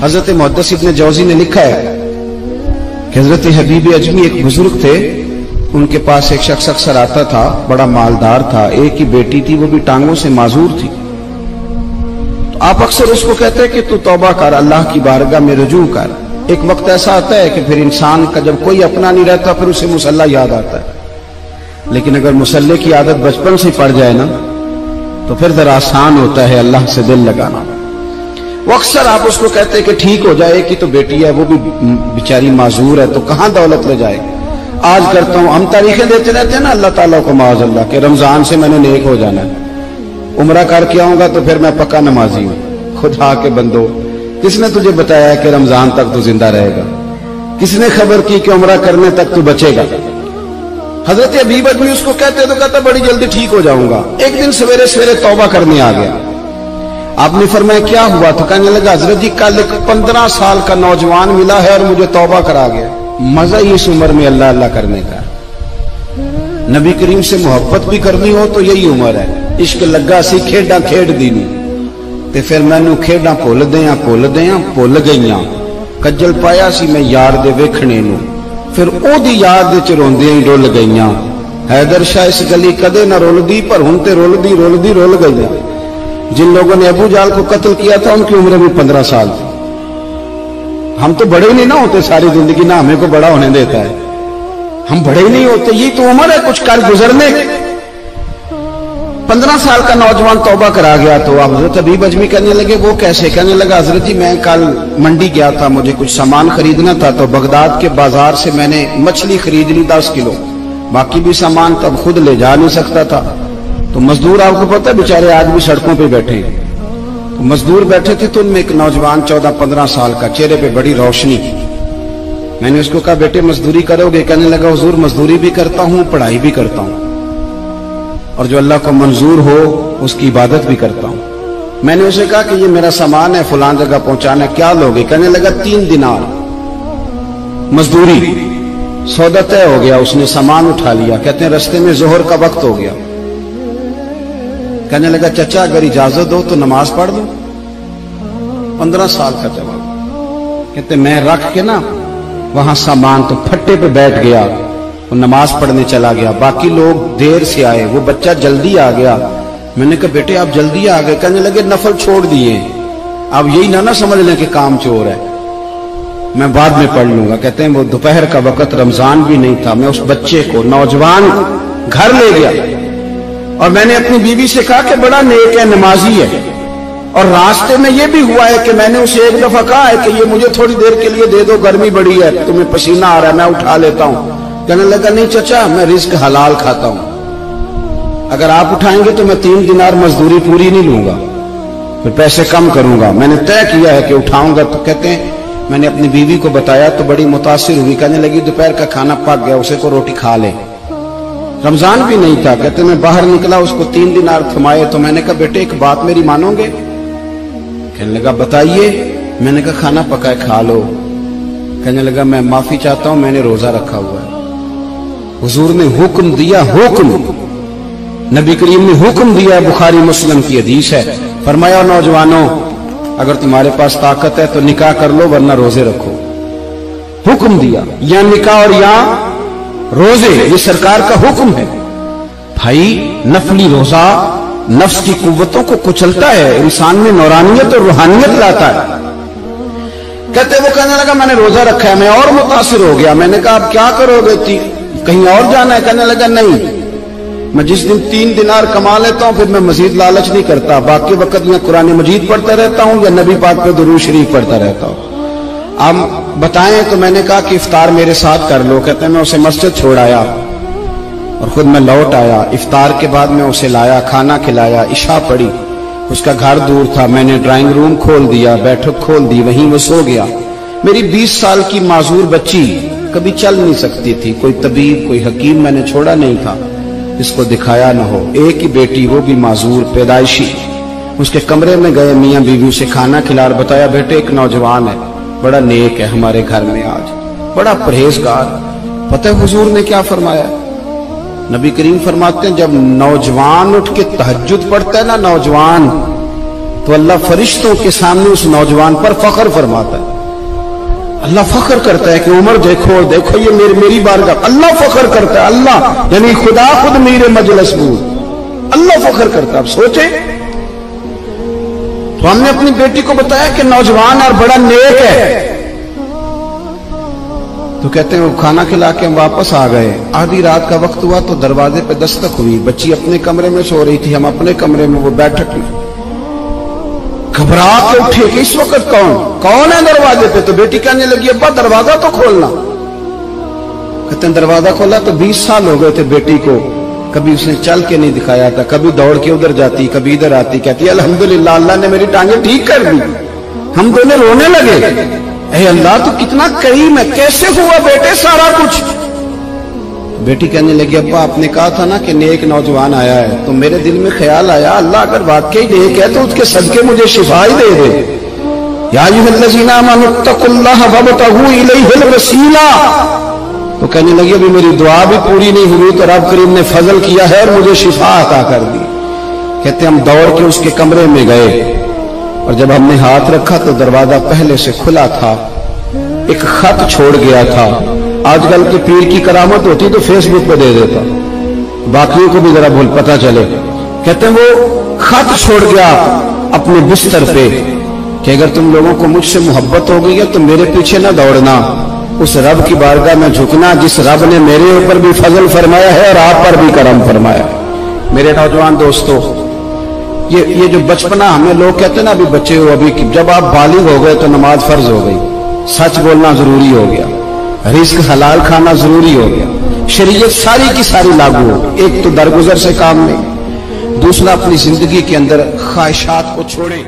حضرت محدث ابن جوزی نے لکھا ہے کہ حضرت حبیب اجمی ایک بزرگ تھے، ان کے پاس ایک شخص اکثر آتا تھا، بڑا مالدار تھا، ایک ہی بیٹی تھی، وہ بھی ٹانگوں سے معذور تھی۔ تو آپ اکثر اس کو کہتے ہیں کہ تو توبہ کر، اللہ کی بارگاہ میں رجوع کر۔ ایک وقت ایسا آتا ہے کہ پھر انسان کا جب کوئی اپنا نہیں رہتا پھر اسے مصلی یاد آتا ہے، لیکن اگر مصلی کی عادت بچپن سے پڑ جائے نا تو پھر ذرا آسان ہوتا ہے اللہ سے دل لگانا۔ وہ اکثر آپ اس کو کہتے ہیں کہ ٹھیک ہو جائے کہ تو بیٹی ہے، وہ بھی بیچاری معذور ہے، تو کہاں دولت لے جائے۔ آج کرتا ہوں، ہم تاریخیں دیتے رہتے ہیں نا اللہ تعالیٰ کو معاذ اللہ کہ رمضان سے میں نے نیک ہو جانا ہے، عمرہ کر کے آؤں گا تو پھر میں پکا نمازی ہوں۔ خدا کے بندو، کس نے تجھے بتایا کہ رمضان تک تو زندہ رہے گا؟ کس نے خبر کی کہ عمرہ کرنے تک تو بچے گا؟ حضرت حبیب اجمی اس کو کہتے تو کہتا بڑی جلدی ٹھیک ہو جاؤں گا۔ ایک دن سویرے سویرے توبہ کرنے آ گیا۔ آپ نے فرمایا کیا ہوا؟ تو کہنے لگا حضرت جی کل ایک 15 سال کا نوجوان ملا ہے اور مجھے توبہ کرا گیا۔ مزہ ہی اس عمر میں اللہ اللہ کرنے کا، نبی کریم سے محبت بھی کرنی ہو تو یہی عمر ہے۔ عشق لگا سی کھیڈاں کھیڈ دینی تے پھر مینوں کھیڈاں بھول بھول گئیاں، کجل پایا سی میں یار دے ویکھنے نو، پھر او دی یاد وچ روندیاں ہی ڈل گئیاں۔ حیدر شاہ اس گلی کدے نہ رولدی پر ہن تے رول گئیاں۔ جن لوگوں نے ابو جہل کو قتل کیا تھا ان کی عمر بھی 15 سال تھی۔ ہم تو بڑے ہی نہیں نہ ہوتے ساری زندگی، نہ ہمیں کو بڑا ہونے دیتا ہے، ہم بڑے ہی نہیں ہوتے، یہ تو عمر ہے کچھ کر گزرنے کی۔ 15 سال کا نوجوان توبہ کرا گیا تو اب حضرت حبیب اجمی کہنے لگے وہ کیسے؟ کہنے لگا حضرت جی میں کل منڈی گیا تھا، مجھے کچھ سامان خریدنا تھا، تو بغداد کے بازار سے میں نے مچھلی خرید لی 10 کلو، باقی بھی سامان تب خود لے جا نہیں سکتا تھا۔ تو مزدور آپ کو پتہ ہے بیچارے آج بھی سڑکوں پہ بیٹھے، تو مزدور بیٹھے تھے تو ان میں ایک نوجوان 14-15 سال کا، چہرے پہ بڑی روشنی۔ میں نے اس کو کہا بیٹے مزدوری کرو گے؟ کہنے لگا حضور مزدوری بھی کرتا ہوں، پڑھائی بھی کرتا ہوں، اور جو اللہ کو منظور ہو اس کی عبادت بھی کرتا ہوں۔ میں نے اسے کہا کہ یہ میرا سامان ہے فلاں جگہ پہنچانا، کیا لوگے؟ کہنے لگا 3 دینار مزدوری۔ سودا طے ہو گیا، اس نے سامان اٹھا لیا۔ کہتے ہیں رستے میں ظہر کا وقت ہو گیا، کہنے لگا چچا اگر اجازت دو تو نماز پڑھ دوں۔ 15 سال کا جواب۔ کہتے میں رکھ کے نا وہاں سامان تو پھٹے پہ بیٹھ گیا، وہ نماز پڑھنے چلا گیا، باقی لوگ دیر سے آئے، وہ بچہ جلدی آ گیا۔ میں نے کہا بیٹے آپ جلدی آ گئے؟ کہنے لگے نفل چھوڑ دیے، اب یہی نہ سمجھ لیں کہ کام چور ہے، میں بعد میں پڑھ لوں گا۔ کہتے ہیں وہ دوپہر کا وقت، رمضان بھی نہیں تھا، میں اس بچے کو نوجوان گھر لے گیا اور میں نے اپنی بیوی سے کہا کہ بڑا نیک ہے، نمازی ہے، اور راستے میں یہ بھی ہوا ہے کہ میں نے اسے ایک دفعہ کہا ہے کہ یہ مجھے تھوڑی دیر کے لیے دے دو، گرمی بڑی ہے، تمہیں پسینہ آ رہا ہے، میں اٹھا لیتا ہوں۔ کہنے لگا نہیں چچا میں رزق حلال کھاتا ہوں، اگر آپ اٹھائیں گے تو میں 3 دینار مزدوری پوری نہیں لوں گا، پھر پیسے کم کروں گا، میں نے طے کیا ہے کہ اٹھاؤں گا۔ تو کہتے ہیں میں نے اپنی بیوی کو بتایا تو بڑی متاثر ہوئی، کہنے لگی دوپہر کا کھانا پک گیا، اسے کو روٹی کھا لے، رمضان بھی نہیں تھا۔ کہتے میں باہر نکلا، اس کو 3 دینار تھمائے، تو میں نے کہا بیٹے ایک بات میری مانو گے؟ کہنے لگا بتائیے۔ میں نے کہا کھانا پکا ہے کھا لو۔ کہنے لگا میں معافی چاہتا ہوں، میں نے روزہ رکھا ہوا ہے۔ حضور نے حکم دیا، حکم نبی کریم نے حکم دیا، بخاری مسلم کی حدیث ہے، فرمایا نوجوانوں اگر تمہارے پاس طاقت ہے تو نکاح کر لو ورنہ روزے رکھو۔ حکم دیا، یا نکاح اور یا روزے، یہ سرکار کا حکم ہے۔ بھائی نفلی روزہ نفس کی قوتوں کو کچلتا ہے، انسان میں نورانیت اور روحانیت لاتا ہے۔ کہتے وہ کہنے لگا میں نے روزہ رکھا ہے، میں اور متاثر ہو گیا۔ میں نے کہا اب کیا کرو گے؟ کہیں اور جانا ہے؟ کہنے لگا نہیں، میں جس دن 3 دینار کما لیتا ہوں پھر میں مزید لالچ نہیں کرتا، باقی وقت یا قرآن مجید پڑھتا رہتا ہوں یا نبی پاک پہ درود شریف پڑھتا رہتا ہوں۔ آپ بتائیں تو میں نے کہا کہ افطار میرے ساتھ کر لو۔ کہتے ہیں میں اسے مسجد چھوڑ آیا اور خود میں لوٹ آیا، افطار کے بعد میں اسے لایا، کھانا کھلایا، عشاء پڑھی، اس کا گھر دور تھا، میں نے ڈرائنگ روم کھول دیا، بیٹھک کھول دی، وہیں وہ سو گیا۔ میری 20 سال کی معذور بچی کبھی چل نہیں سکتی تھی، کوئی طبیب کوئی حکیم میں نے چھوڑا نہیں تھا اس کو دکھایا نہ ہو، ایک ہی بیٹی وہ بھی معذور پیدائشی۔ اس کے کمرے میں گئے، میاں بیوی سے کھانا کھلا اور بتایا بیٹے ایک نوجوان ہے بڑا نیک ہے ہمارے گھر میں، آج بڑا پرہیزگار۔ پتہ ہے حضور نے کیا فرمایا؟ نبی کریم فرماتے ہیں جب نوجوان اٹھ کے تہجد پڑھتا ہے نا، نوجوان تو اللہ فرشتوں کے سامنے اس نوجوان پر فخر فرماتا ہے. اللہ فخر کرتا ہے کہ عمر دیکھو دیکھو یہ میری بارگاہ. اللہ فخر کرتا ہے, اللہ یعنی خدا خود میرے مجلس بود اللہ فخر کرتا ہے. اب سوچے تو ہم نے اپنی بیٹی کو بتایا کہ نوجوان اور بڑا نیک ہے, تو کہتے ہیں وہ کھانا کھلا کے ہم واپس آ گئے. آدھی رات کا وقت ہوا تو دروازے پہ دستک ہوئی. بچی اپنے کمرے میں سو رہی تھی, ہم اپنے کمرے میں, وہ بیٹھک میں. گھبرا کے اٹھے کہ اس وقت کون ہے دروازے پہ؟ تو بیٹی کہنے لگی ابا دروازہ تو کھولنا. کہتے ہیں دروازہ کھولا تو 20 سال ہو گئے تھے بیٹی کو, کبھی اس نے چل کے نہیں دکھایا تھا, کبھی دوڑ کے ادھر جاتی کبھی ادھر آتی. کہتی الحمدللہ اللہ نے میری ٹانگیں ٹھیک کر دی. ہم دونوں رونے لگے, اے اللہ تو کتنا کریم ہے, کیسے ہوا بیٹے سارا کچھ؟ بیٹی کہنے لگی ابا آپ نے کہا تھا نا کہ نیک نوجوان آیا ہے, تو میرے دل میں خیال آیا اللہ اگر واقعی نیک ہے تو اس کے صدقے مجھے شفا ہی دے دے. یا ایھا الذین آمنوا اتقوا اللہ وابتغوا الیہ الوسیلہ. تو کہنے لگی ابھی میری دعا بھی پوری نہیں ہوئی تو رب کریم نے فضل کیا ہے اور مجھے شفا عطا کر دی. کہتے ہم دوڑ کے اس کے کمرے میں گئے اور جب ہم نے ہاتھ رکھا تو دروازہ پہلے سے کھلا تھا, ایک خط چھوڑ گیا تھا. آج کل کے پیر کی کرامت ہوتی تو فیس بک پہ دے دیتا, باقیوں کو بھی ذرا بھول پتہ چلے. کہتے ہیں وہ خط چھوڑ گیا اپنے بستر پہ کہ اگر تم لوگوں کو مجھ سے محبت ہو گئی ہے تو میرے پیچھے نہ دوڑنا, اس رب کی بارگاہ میں جھکنا جس رب نے میرے اوپر بھی فضل فرمایا ہے اور آپ پر بھی کرم فرمایا. میرے نوجوان دوستو, یہ جو بچپنا ہمیں لوگ کہتے ہیں نا ابھی بچے ہو, ابھی جب آپ بالغ ہو گئے تو نماز فرض ہو گئی, سچ بولنا ضروری ہو گیا, رزق حلال کھانا ضروری ہو گیا, شریعت ساری کی ساری لاگو ہو. ایک تو درگزر سے کام نہیں, دوسرا اپنی زندگی کے اندر خواہشات کو چھوڑیں.